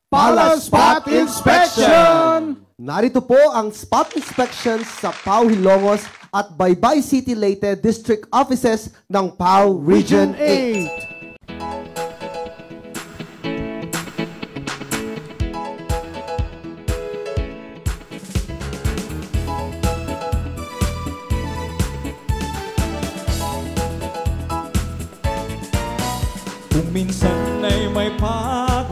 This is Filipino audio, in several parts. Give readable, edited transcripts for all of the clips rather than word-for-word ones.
Pala Spot Inspection! Narito po ang spot inspections sa PAO Hilongos at Baybay City Leyte District Offices ng PAO Region 8. Kung minsan ay may pag-uusig,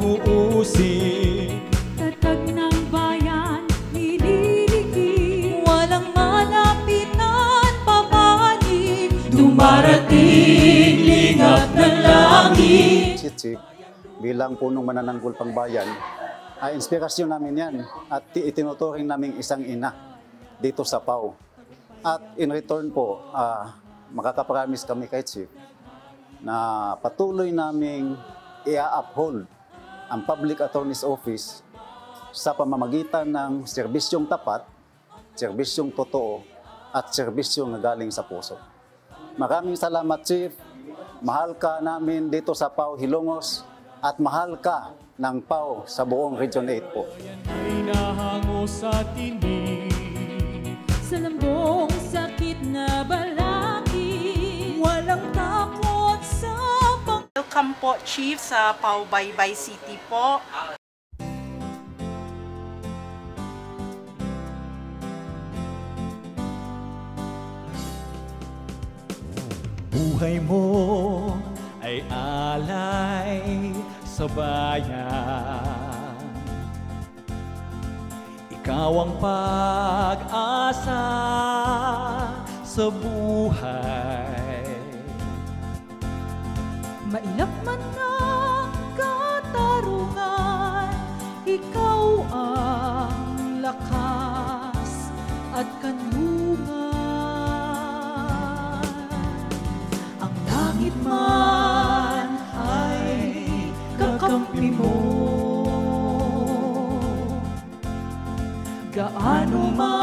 tatag ng bayan, nililigi, walang malapitan, papanig, dumarating, lingap ng langit. Chief, bilang punong manananggol pang bayan, ay inspirasyon namin yan at itinuturing namin isang ina dito sa PAO. At in return po, makakapromise kami kay Chief na patuloy naming i-uphold ang Public Attorney's Office sa pamamagitan ng serbisyong tapat, serbisyong totoo, at serbisyong galing sa puso. Maraming salamat, Chief. Mahal ka namin dito sa PAO Hilongos at mahal ka ng PAO sa buong Region 8 po. ay nahango sa tinig, Sa lambong sakit na balakid, walang takot sa Welcome po, Chief, sa PAO Baybay City po. buhay mo ay alay sa bayan. Ikaw ang pag-asa sa buhay. mailap man ang katarungan, ikaw ang lakas at kanlungan. Ang langit man ay kakampi mo, gaano man